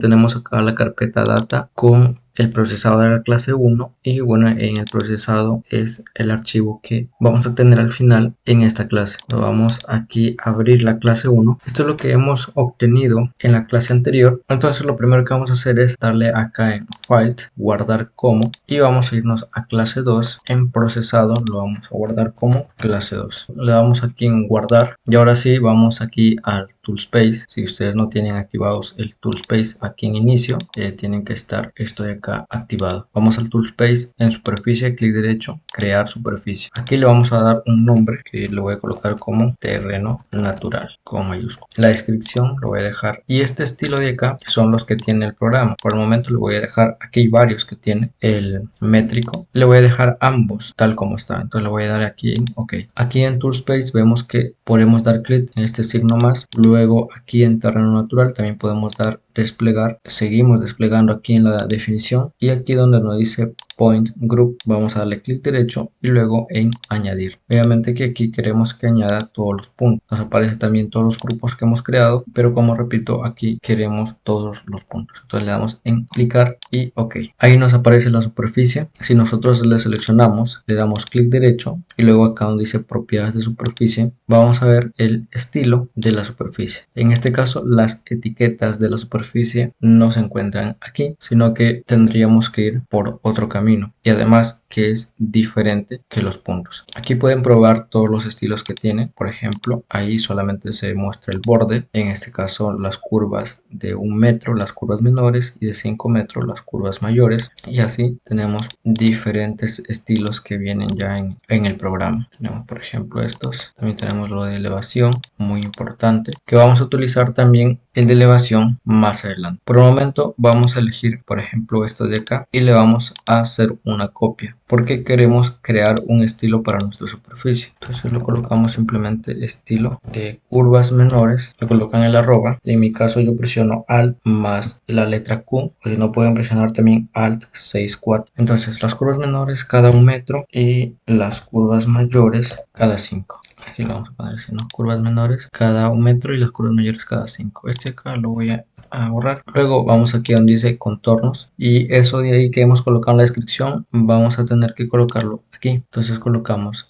Tenemos acá la carpeta data con el procesado de la clase 1 y bueno, en el procesado es el archivo que vamos a tener al final en esta clase. Lo vamos aquí a abrir la clase 1. Esto es lo que hemos obtenido en la clase anterior. Entonces lo primero que vamos a hacer es darle acá en File, guardar como, y vamos a irnos a clase 2. En procesado lo vamos a guardar como clase 2. Le damos aquí en guardar y ahora sí vamos aquí al Toolspace. Si ustedes no tienen activados el Toolspace aquí en inicio, tienen que estar esto de acá activado. Vamos al Toolspace, en superficie, clic derecho, crear superficie. Aquí le vamos a dar un nombre que le voy a colocar como terreno natural con mayúscula. La descripción lo voy a dejar, y este estilo de acá son los que tiene el programa. Por el momento le voy a dejar, aquí hay varios que tiene el métrico, le voy a dejar ambos tal como está. Entonces le voy a dar aquí en OK. Aquí en Toolspace vemos que podemos dar clic en este signo más. Luego aquí en terreno natural también podemos dar desplegar. Seguimos desplegando aquí en la definición, y aquí donde nos dice Point Group vamos a darle clic derecho y luego en añadir. Obviamente que aquí queremos que añada todos los puntos. Nos aparece también todos los grupos que hemos creado, pero como repito, aquí queremos todos los puntos. Entonces le damos en clicar y OK. Ahí nos aparece la superficie. Si nosotros le seleccionamos, le damos clic derecho y luego acá donde dice propiedades de superficie, vamos a ver el estilo de la superficie. En este caso, las etiquetas de la superficie no se encuentran aquí, sino que tendríamos que ir por otro camino, y además que es diferente que los puntos. Aquí pueden probar todos los estilos que tiene. Por ejemplo, ahí solamente se muestra el borde, en este caso las curvas de 1 metro, las curvas menores, y de 5 metros las curvas mayores, y así tenemos diferentes estilos que vienen ya en el programa. Tenemos por ejemplo estos, también tenemos lo de elevación, muy importante, que vamos a utilizar también el de elevación más adelante. Por el momento vamos a elegir por ejemplo estos de acá y le vamos a hacer una copia porque queremos crear un estilo para nuestra superficie. Entonces lo colocamos simplemente estilo de curvas menores, lo colocan el arroba. En mi caso yo presiono Alt más la letra Q, o si no pueden presionar también Alt 64. Entonces las curvas menores cada 1 metro y las curvas mayores cada 5. Aquí lo vamos a poner así, ¿no? Curvas menores cada 1 metro y las curvas mayores cada 5. Este acá lo voy a borrar. Luego vamos aquí donde dice contornos, y eso de ahí que hemos colocado en la descripción vamos a tener que colocarlo aquí. Entonces colocamos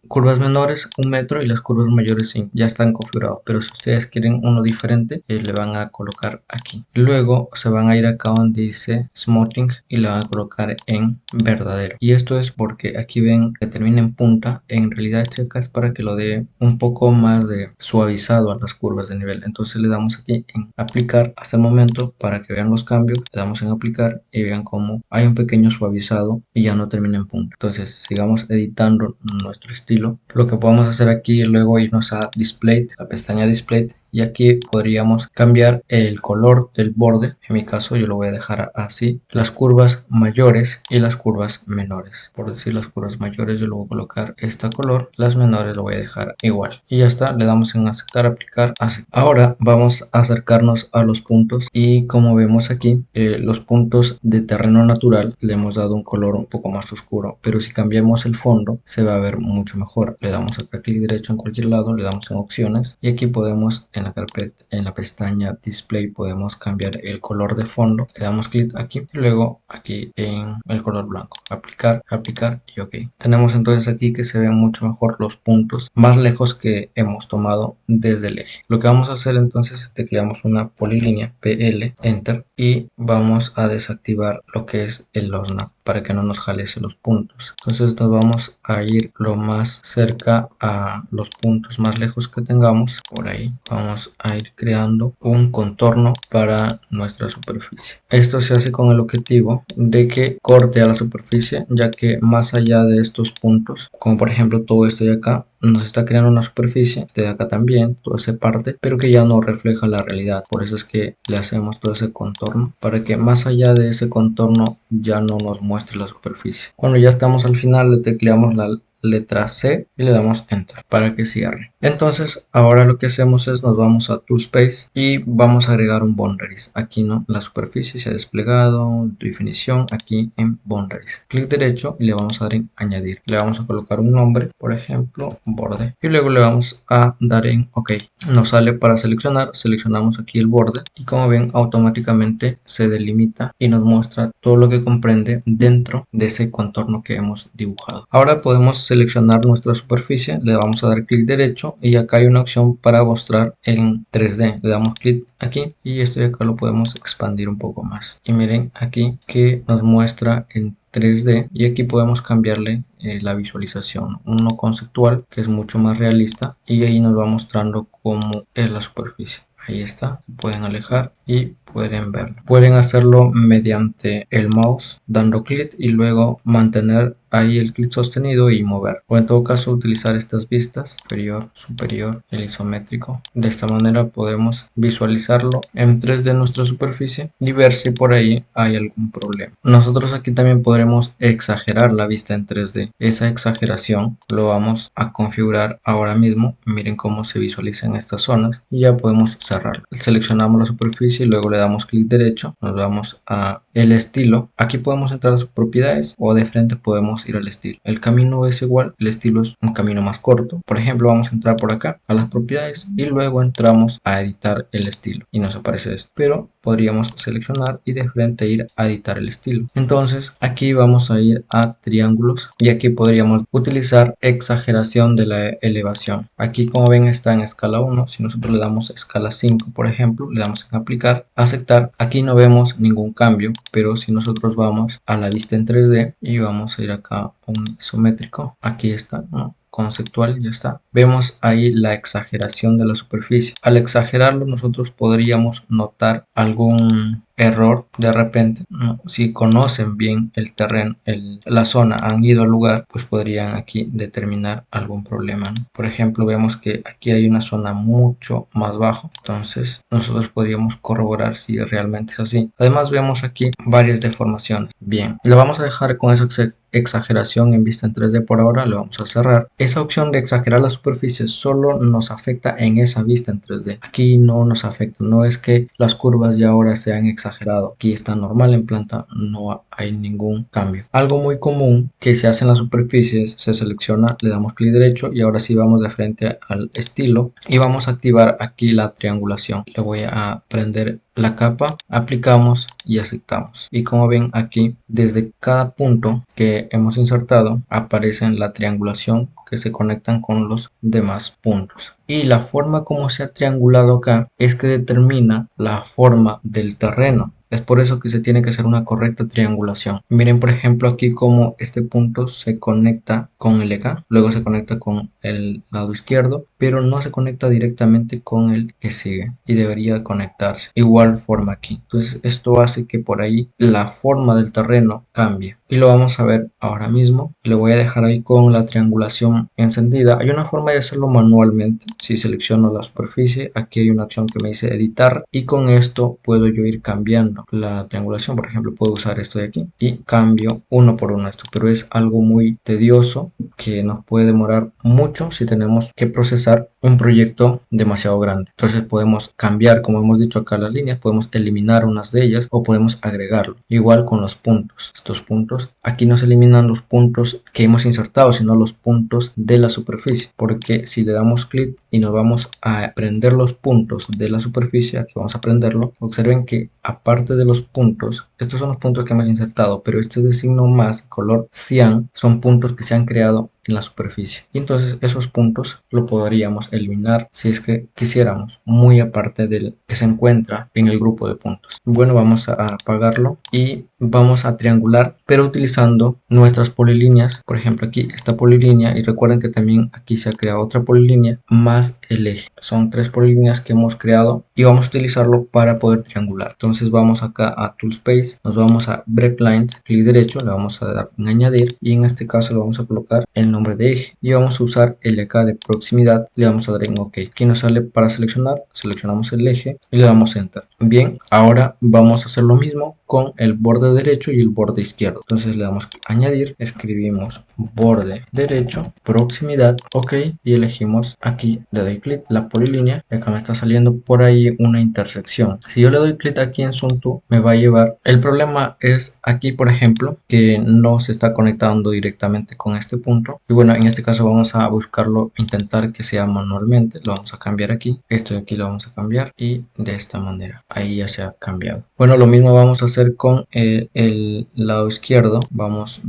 curvas menores 1 metro y las curvas mayores 5. Ya están configurados, pero si ustedes quieren uno diferente le van a colocar aquí. Luego se van a ir acá donde dice smoothing y le van a colocar en verdadero, y esto es porque aquí ven que termina en punta. En realidad este acá es para que lo dé un poco más de suavizado a las curvas de nivel. Entonces le damos aquí en aplicar hasta el momento para que vean los cambios. Le damos en aplicar y vean cómo hay un pequeño suavizado y ya no termina en punta. Entonces sigamos editando nuestro estilo. Lo que podemos hacer aquí es luego irnos a display, la pestaña display, y aquí podríamos cambiar el color del borde. En mi caso yo lo voy a dejar así, las curvas mayores y las curvas menores. Por decir las curvas mayores yo lo voy a colocar este color, las menores lo voy a dejar igual, y ya está. Le damos en aceptar, aplicar, así. Ahora vamos a acercarnos a los puntos, y como vemos aquí los puntos de terreno natural le hemos dado un color un poco más oscuro, pero si cambiamos el fondo se va a ver mucho mejor. Le damos acá clic derecho en cualquier lado, le damos en opciones, y aquí podemos en la carpeta, en la pestaña display, podemos cambiar el color de fondo. Le damos clic aquí y luego aquí en el color blanco, aplicar, aplicar y OK. Tenemos entonces aquí que se ven mucho mejor los puntos más lejos que hemos tomado desde el eje. Lo que vamos a hacer entonces es tecleamos una polilínea, PL, enter, y vamos a desactivar lo que es el OSNAP para que no nos jalece los puntos. Entonces nos vamos a ir lo más cerca a los puntos más lejos que tengamos. Por ahí vamos a ir creando un contorno para nuestra superficie. Esto se hace con el objetivo de que corte a la superficie, ya que más allá de estos puntos, como por ejemplo todo esto de acá, nos está creando una superficie, este de acá también, toda esa parte, pero que ya no refleja la realidad. Por eso es que le hacemos todo ese contorno, para que más allá de ese contorno ya no nos muestre la superficie. Cuando ya estamos al final, le tecleamos letra C y le damos Enter para que cierre. Entonces ahora lo que hacemos es nos vamos a Toolspace y vamos a agregar un Boundaries. Aquí no, la superficie se ha desplegado, definición, aquí en Boundaries. Clic derecho y le vamos a dar en añadir. Le vamos a colocar un nombre, por ejemplo, borde. Y luego le vamos a dar en OK. Nos sale para seleccionar, seleccionamos aquí el borde y como ven automáticamente se delimita y nos muestra todo lo que comprende dentro de ese contorno que hemos dibujado. Ahora podemos seleccionar nuestra superficie, le vamos a dar clic derecho y acá hay una opción para mostrar en 3D. Le damos clic aquí y esto de acá lo podemos expandir un poco más. Y miren aquí que nos muestra en 3D y aquí podemos cambiarle la visualización, uno conceptual que es mucho más realista y ahí nos va mostrando cómo es la superficie. Ahí está, pueden alejar y pueden verlo. Pueden hacerlo mediante el mouse dando clic y luego mantener ahí el clic sostenido y mover. O en todo caso utilizar estas vistas, superior, superior, el isométrico. De esta manera podemos visualizarlo en 3D nuestra superficie y ver si por ahí hay algún problema. Nosotros aquí también podremos exagerar la vista en 3D. Esa exageración lo vamos a configurar ahora mismo. Miren cómo se visualiza en estas zonas y ya podemos cerrarlo. Seleccionamos la superficie y luego le damos clic derecho, nos vamos a el estilo. Aquí podemos entrar a sus propiedades o de frente podemos ir al estilo. El camino es igual, el estilo es un camino más corto. Por ejemplo, vamos a entrar por acá a las propiedades y luego entramos a editar el estilo y nos aparece esto. Pero podríamos seleccionar y de frente ir a editar el estilo. Entonces aquí vamos a ir a triángulos y aquí podríamos utilizar exageración de la elevación. Aquí como ven está en escala 1. Si nosotros le damos escala 5 por ejemplo, le damos en aplicar, aceptar, aquí no vemos ningún cambio, pero si nosotros vamos a la vista en 3D y vamos a ir acá a un isométrico, aquí está, ¿no? Conceptual, ya está. Vemos ahí la exageración de la superficie. Al exagerarlo nosotros podríamos notar algún error de repente, ¿no? Si conocen bien el terreno, la zona, han ido al lugar, pues podrían aquí determinar algún problema, ¿no? Por ejemplo, vemos que aquí hay una zona mucho más bajo, entonces nosotros podríamos corroborar si realmente es así. Además vemos aquí varias deformaciones. Bien, le vamos a dejar con esa exageración en vista en 3D por ahora, lo vamos a cerrar. Esa opción de exagerar la superficie solo nos afecta en esa vista en 3D. Aquí no nos afecta, no es que las curvas ya ahora sean exagerado. Aquí está normal en planta, no hay ningún cambio. Algo muy común que se hace en las superficies, se selecciona, le damos clic derecho y ahora sí vamos de frente al estilo y vamos a activar aquí la triangulación. Le voy a prender la capa, aplicamos y aceptamos. Y como ven aquí, desde cada punto que hemos insertado aparece la triangulación que se conectan con los demás puntos. Y la forma como se ha triangulado acá es que determina la forma del terreno. Es por eso que se tiene que hacer una correcta triangulación. Miren por ejemplo aquí como este punto se conecta con el de acá, luego se conecta con el lado izquierdo, pero no se conecta directamente con el que sigue y debería conectarse. Igual forma aquí. Entonces esto hace que por ahí la forma del terreno cambie. Y lo vamos a ver ahora mismo. Le voy a dejar ahí con la triangulación encendida. Hay una forma de hacerlo manualmente. Si selecciono la superficie, aquí hay una opción que me dice editar y con esto puedo yo ir cambiando la triangulación. Por ejemplo, puedo usar esto de aquí y cambio uno por uno esto, pero es algo muy tedioso que nos puede demorar mucho si tenemos que procesar un proyecto demasiado grande. Entonces podemos cambiar, como hemos dicho acá, las líneas, podemos eliminar unas de ellas o podemos agregarlo. Igual con los puntos. Estos puntos, aquí no se eliminan los puntos que hemos insertado, sino los puntos de la superficie, porque si le damos clic y nos vamos a prender los puntos de la superficie, aquí vamos a prenderlo, observen que aparte de los puntos, estos son los puntos que hemos insertado, pero este de signo más color cian son puntos que se han creado en la superficie y entonces esos puntos lo podríamos eliminar si es que quisiéramos, muy aparte del que se encuentra en el grupo de puntos. Bueno, vamos a apagarlo y vamos a triangular, pero utilizando nuestras polilíneas. Por ejemplo, aquí esta polilínea, y recuerden que también aquí se ha creado otra polilínea más el eje. Son 3 polilíneas que hemos creado y vamos a utilizarlo para poder triangular. Entonces vamos acá a Toolspace, nos vamos a Breaklines, clic derecho, le vamos a dar en añadir y en este caso le vamos a colocar el nombre de eje y vamos a usar el de acá de proximidad, le vamos a dar en OK. Aquí nos sale para seleccionar, seleccionamos el eje y le damos enter. Bien, ahora vamos a hacer lo mismo con el borde borde derecho y el borde izquierdo. Entonces le damos añadir, escribimos borde derecho, proximidad, ok, y elegimos aquí, le doy clic, la polilínea, y acá me está saliendo por ahí una intersección. Si yo le doy clic aquí en Zoom To, me va a llevar. El problema es aquí, por ejemplo, que no se está conectando directamente con este punto. Y bueno, en este caso vamos a buscarlo, intentar que sea manualmente. Lo vamos a cambiar aquí. Esto de aquí lo vamos a cambiar y de esta manera. Ahí ya se ha cambiado. Bueno, lo mismo vamos a hacer con el lado izquierdo. Vamos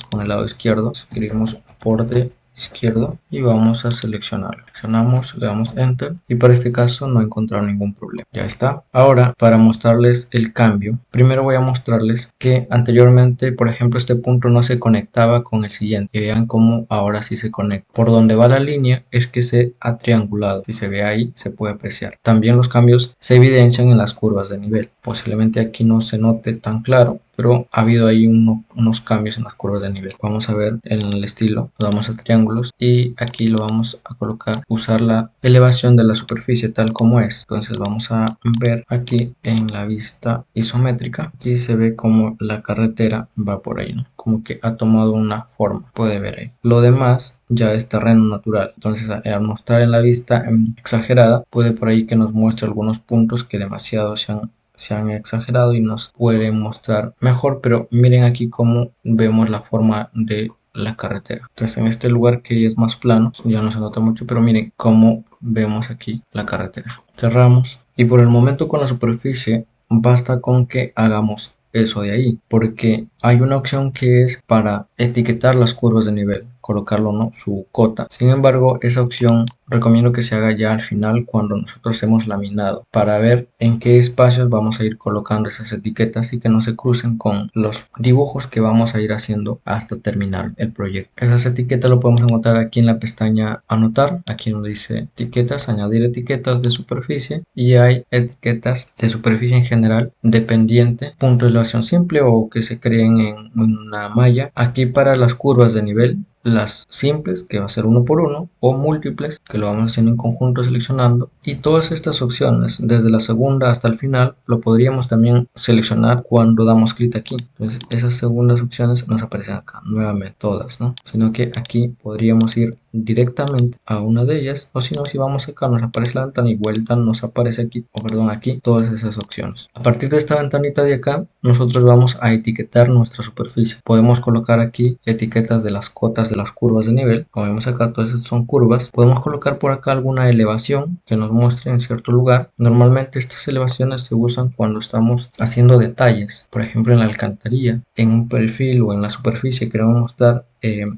con el lado izquierdo. Escribimos borde izquierdo y vamos a seleccionarlo. Seleccionamos, le damos enter y para este caso no he encontrado ningún problema. Ya está. Ahora, para mostrarles el cambio, primero voy a mostrarles que anteriormente, por ejemplo, este punto no se conectaba con el siguiente. Y vean cómo ahora sí se conecta. Por donde va la línea es que se ha triangulado. Si se ve ahí, se puede apreciar. También los cambios se evidencian en las curvas de nivel. Posiblemente aquí no se note tan claro, pero ha habido ahí unos cambios en las curvas de nivel. Vamos a ver en el estilo, nos vamos a triángulos y aquí lo vamos a colocar, usar la elevación de la superficie tal como es. Entonces vamos a ver aquí en la vista isométrica, aquí se ve como la carretera va por ahí, ¿no? Como que ha tomado una forma, puede ver ahí. Lo demás ya es terreno natural, entonces al mostrar en la vista exagerada, puede por ahí que nos muestre algunos puntos que demasiado se han exagerado y nos pueden mostrar mejor, pero miren aquí cómo vemos la forma de la carretera. Entonces en este lugar que es más plano ya no se nota mucho, pero miren cómo vemos aquí la carretera. Cerramos y por el momento con la superficie basta con que hagamos eso de ahí, porque hay una opción que es para etiquetar las curvas de nivel, colocarlo, ¿no? Su cota. Sin embargo, esa opción recomiendo que se haga ya al final cuando nosotros hemos laminado, para ver en qué espacios vamos a ir colocando esas etiquetas y que no se crucen con los dibujos que vamos a ir haciendo hasta terminar el proyecto. Esas etiquetas lo podemos encontrar aquí en la pestaña anotar, aquí donde dice etiquetas, añadir etiquetas de superficie, y hay etiquetas de superficie en general, dependiente, punto de elevación simple o que se creen en una malla. Aquí para las curvas de nivel, las simples, que va a ser uno por uno, o múltiples, que lo vamos haciendo en conjunto seleccionando, y todas estas opciones desde la segunda hasta el final lo podríamos también seleccionar cuando damos clic aquí. Entonces esas segundas opciones nos aparecen acá nuevamente todas, ¿no? Sino que aquí podríamos ir directamente a una de ellas, o si no, si vamos acá nos aparece la ventana y vuelta nos aparece aquí, o perdón, aquí todas esas opciones. A partir de esta ventanita de acá nosotros vamos a etiquetar nuestra superficie. Podemos colocar aquí etiquetas de las cotas de las curvas de nivel. Como vemos acá, todas estas son curvas. Podemos colocar por acá alguna elevación que nos muestre en cierto lugar. Normalmente estas elevaciones se usan cuando estamos haciendo detalles, por ejemplo en la alcantarilla, en un perfil o en la superficie queremos mostrar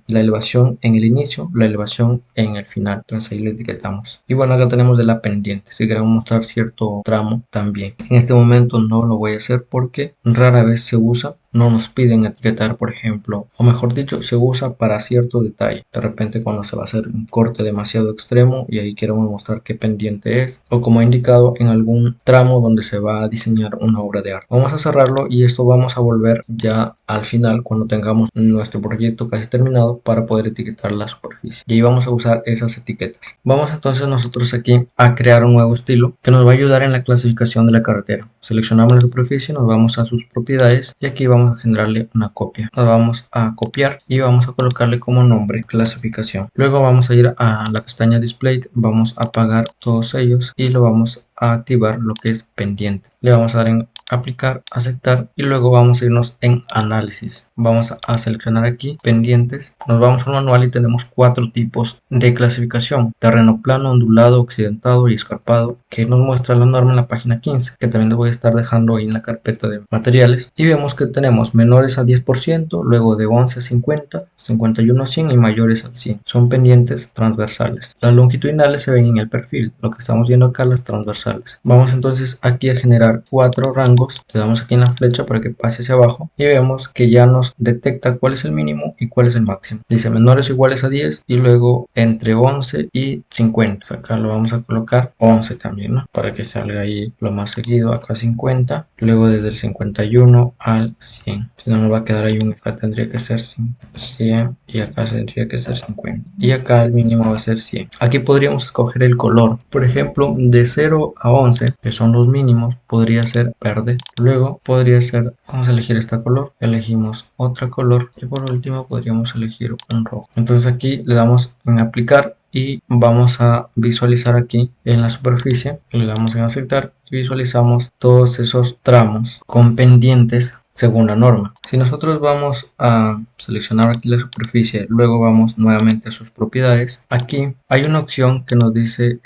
la elevación en el inicio, la elevación en el final. Entonces ahí lo etiquetamos. Y bueno, acá tenemos de la pendiente. Si queremos mostrar cierto tramo también. En este momento no lo voy a hacer porque rara vez se usa. No nos piden etiquetar, por ejemplo, o mejor dicho, se usa para cierto detalle. De repente cuando se va a hacer un corte demasiado extremo y ahí queremos mostrar qué pendiente es, o como he indicado en algún tramo donde se va a diseñar una obra de arte. Vamos a cerrarlo y esto vamos a volver ya al final cuando tengamos nuestro proyecto casi terminado para poder etiquetar la superficie. Y ahí vamos a usar esas etiquetas. Vamos entonces nosotros aquí a crear un nuevo estilo que nos va a ayudar en la clasificación de la carretera. Seleccionamos la superficie, nos vamos a sus propiedades y aquí vamos a generarle una copia. Nos vamos a copiar y vamos a colocarle como nombre clasificación. Luego vamos a ir a la pestaña display, vamos a apagar todos ellos y lo vamos a activar lo que es pendiente. Le vamos a dar en aplicar, aceptar y luego vamos a irnos en análisis. Vamos a seleccionar aquí pendientes, nos vamos al manual y tenemos 4 tipos de clasificación: terreno plano, ondulado, accidentado y escarpado, que nos muestra la norma en la página 15, que también les voy a estar dejando ahí en la carpeta de materiales. Y vemos que tenemos menores a 10%, luego de 11 a 50, 51 a 100 y mayores al 100. Son pendientes transversales. Las longitudinales se ven en el perfil, lo que estamos viendo acá las transversales. Vamos entonces aquí a generar 4 rangos. Le damos aquí en la flecha para que pase hacia abajo y vemos que ya nos detecta cuál es el mínimo y cuál es el máximo. Dice menores o iguales a 10 y luego entre 11 y 50. Acá lo vamos a colocar 11 también, ¿no? Para que salga ahí lo más seguido. Acá 50, luego desde el 51 al 100. Si no nos va a quedar ahí acá tendría que ser 100 y acá tendría que ser 50 y acá el mínimo va a ser 100. Aquí podríamos escoger el color, por ejemplo de 0 a 11, que son los mínimos, podría ser verde verde. Luego podría ser, vamos a elegir este color, elegimos otro color y por último podríamos elegir un rojo. Entonces aquí le damos en aplicar y vamos a visualizar aquí en la superficie, le damos en aceptar y visualizamos todos esos tramos con pendientes según la norma. Si nosotros vamos a seleccionar aquí la superficie, luego vamos nuevamente a sus propiedades, aquí hay una opción que nos dice,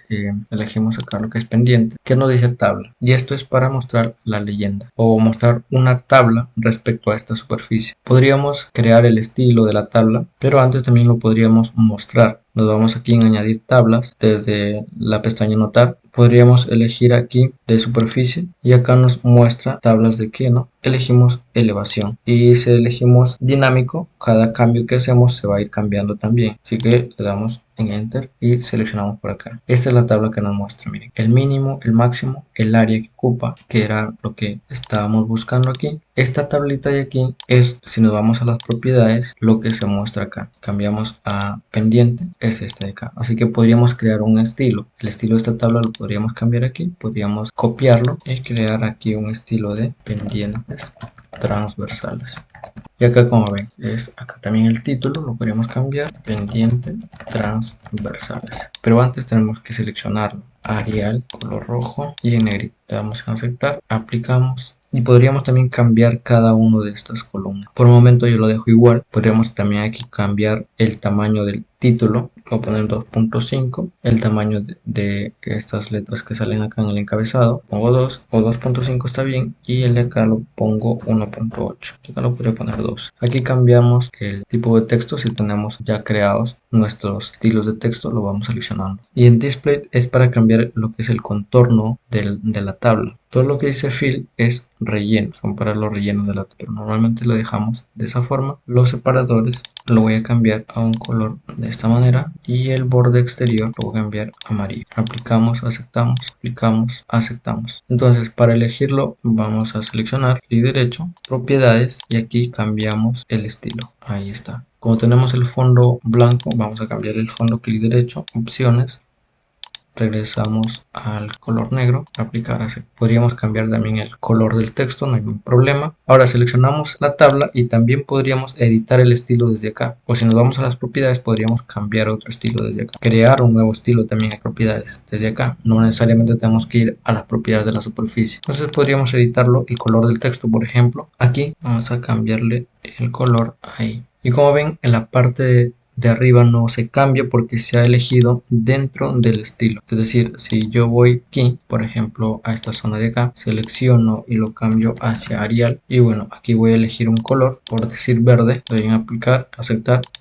elegimos acá lo que es pendiente, que nos dice tabla, y esto es para mostrar la leyenda o mostrar una tabla respecto a esta superficie. Podríamos crear el estilo de la tabla, pero antes también lo podríamos mostrar. Nos vamos aquí en añadir tablas desde la pestaña notar. Podríamos elegir aquí de superficie y acá nos muestra tablas de qué, ¿no? Elegimos elevación y si elegimos dinámico, cada cambio que hacemos se va a ir cambiando también. Así que le damos en enter y seleccionamos por acá. Esta es la tabla que nos muestra, miren, el mínimo, el máximo, el área que ocupa, que era lo que estábamos buscando aquí. Esta tablita de aquí es, si nos vamos a las propiedades, lo que se muestra acá. Cambiamos a pendiente, es este de acá. Así que podríamos crear un estilo. El estilo de esta tabla lo podríamos cambiar aquí, podríamos copiarlo y crear aquí un estilo de pendientes transversales. Y acá, como ven, es acá también el título, lo podríamos cambiar, pendiente transversales. Pero antes tenemos que seleccionarlo, Arial, color rojo y en negrito. Le damos a aceptar, aplicamos. Y podríamos también cambiar cada uno de estas columnas. Por el momento yo lo dejo igual. Podríamos también aquí cambiar el tamaño del título. Voy a poner 2.5. El tamaño de estas letras que salen acá en el encabezado. Pongo 2 o 2.5 está bien. Y el de acá lo pongo 1.8. Acá lo podría poner 2. Aquí cambiamos el tipo de texto. Si tenemos ya creados nuestros estilos de texto, lo vamos seleccionando. Y en display es para cambiar lo que es el contorno de la tabla. Todo lo que dice fill es relleno, son para los rellenos de la tabla. Normalmente lo dejamos de esa forma. Los separadores lo voy a cambiar a un color de esta manera y el borde exterior lo voy a cambiar a amarillo. Aplicamos, aceptamos, aplicamos, aceptamos. Entonces para elegirlo vamos a seleccionar clic derecho, propiedades y aquí cambiamos el estilo. Ahí está. Como tenemos el fondo blanco, vamos a cambiar el fondo, clic derecho, opciones. Regresamos al color negro, aplicar así. Podríamos cambiar también el color del texto, no hay ningún problema. Ahora seleccionamos la tabla y también podríamos editar el estilo desde acá. O si nos vamos a las propiedades, podríamos cambiar otro estilo desde acá. Crear un nuevo estilo también en propiedades desde acá. No necesariamente tenemos que ir a las propiedades de la superficie. Entonces podríamos editarlo, el color del texto, por ejemplo. Aquí vamos a cambiarle el color ahí. Y como ven, en la parte de arriba no se cambia porque se ha elegido dentro del estilo. Es decir, si yo voy aquí, por ejemplo, a esta zona de acá, selecciono y lo cambio hacia Arial. Y bueno, aquí voy a elegir un color, por decir verde. Le doy en aplicar,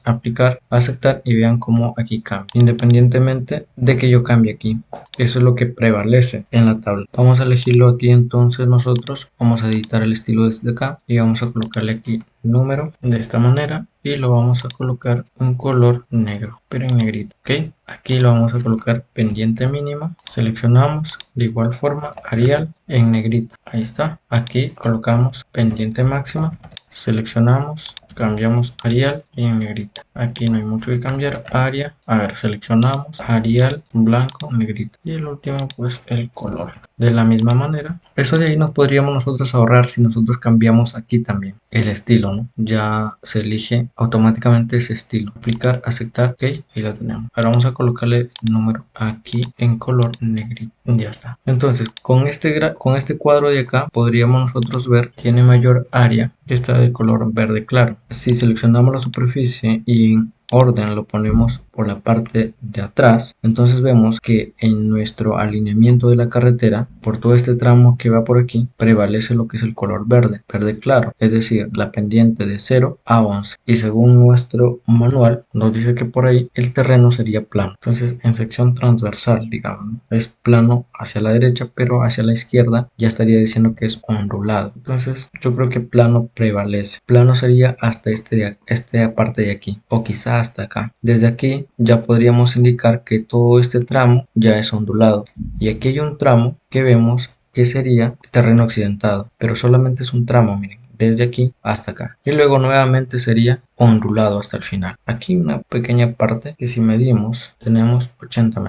aplicar, aceptar y vean cómo aquí cambia. Independientemente de que yo cambie aquí. Eso es lo que prevalece en la tabla. Vamos a elegirlo aquí entonces nosotros. Vamos a editar el estilo desde acá y vamos a colocarle aquí número de esta manera y lo vamos a colocar un color negro, pero en negrito. Ok, aquí lo vamos a colocar pendiente mínima, seleccionamos de igual forma Arial en negrito. Ahí está. Aquí colocamos pendiente máxima, seleccionamos, cambiamos Arial y en negrito. Aquí no hay mucho que cambiar. Área, a ver, seleccionamos Arial blanco, negrito y el último pues el color. De la misma manera, eso de ahí nos podríamos nosotros ahorrar si nosotros cambiamos aquí también el estilo, ¿no? Ya se elige automáticamente ese estilo. Aplicar, aceptar, ok, ahí lo tenemos. Ahora vamos a colocarle el número aquí en color negrito. Ya está. Entonces, con este cuadro de acá podríamos nosotros ver, tiene mayor área. Está de color verde claro. Si seleccionamos la superficie y en orden lo ponemos por la parte de atrás, entonces vemos que en nuestro alineamiento de la carretera, por todo este tramo que va por aquí, prevalece lo que es el color verde claro, es decir, la pendiente de 0 a 11. Y según nuestro manual nos dice que por ahí el terreno sería plano. Entonces en sección transversal, digamos, ¿no? Es plano hacia la derecha, pero hacia la izquierda ya estaría diciendo que es ondulado. Entonces yo creo que plano prevalece. Plano sería hasta esta parte de aquí, o quizá hasta acá. Desde aquí ya podríamos indicar que todo este tramo ya es ondulado. Y aquí hay un tramo que vemos que sería terreno accidentado, pero solamente es un tramo, miren. desde aquí hasta acá. Y luego nuevamente sería ondulado hasta el final. Aquí una pequeña parte que si medimos tenemos 80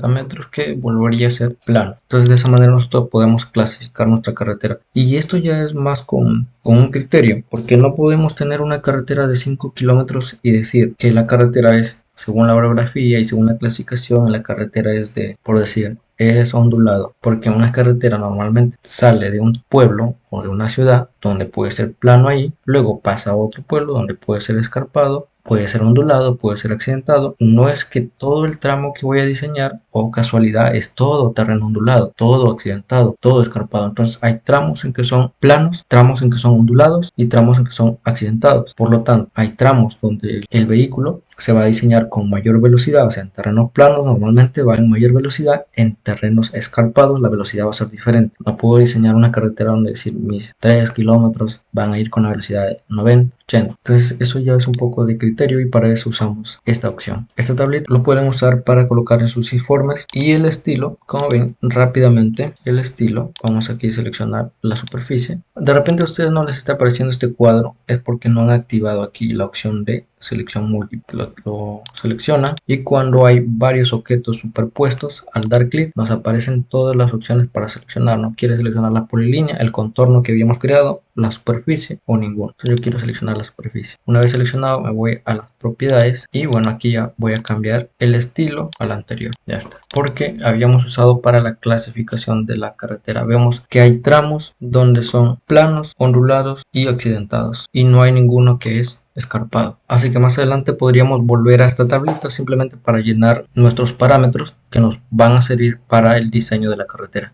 metros que volvería a ser plano. Entonces de esa manera nosotros podemos clasificar nuestra carretera. Y esto ya es más con un criterio, porque no podemos tener una carretera de 5 kilómetros y decir que la carretera es, según la orografía y según la clasificación, la carretera es de, por decir, es ondulado, porque una carretera normalmente sale de un pueblo o de una ciudad donde puede ser plano ahí, luego pasa a otro pueblo donde puede ser escarpado, puede ser ondulado, puede ser accidentado. No es que todo el tramo que voy a diseñar, o casualidad, es todo terreno ondulado, todo accidentado, todo escarpado. Entonces hay tramos en que son planos, tramos en que son ondulados y tramos en que son accidentados. Por lo tanto, hay tramos donde el vehículo se va a diseñar con mayor velocidad, o sea, en terrenos planos normalmente va en mayor velocidad, en terrenos escarpados la velocidad va a ser diferente. No puedo diseñar una carretera donde decir mis 3 kilómetros van a ir con la velocidad de 90, 80. Entonces eso ya es un poco de criterio y para eso usamos esta opción. Esta tablita lo pueden usar para colocar en sus informes y el estilo, como ven rápidamente, el estilo, vamos aquí a seleccionar la superficie. De repente a ustedes no les está apareciendo este cuadro, es porque no han activado aquí la opción de selección múltiple. Lo seleccionan y cuando hay varios objetos superpuestos, al dar clic nos aparecen todas las opciones para seleccionar. No quiere seleccionar la polilínea, el contorno que habíamos creado, la superficie o ninguno. Entonces yo quiero seleccionar la superficie. Una vez seleccionado me voy a las propiedades y bueno, aquí ya voy a cambiar el estilo al anterior. Ya está, porque habíamos usado para la clasificación de la carretera. Vemos que hay tramos donde son planos, ondulados y accidentados y no hay ninguno que es escarpado. Así que más adelante podríamos volver a esta tablita simplemente para llenar nuestros parámetros que nos van a servir para el diseño de la carretera.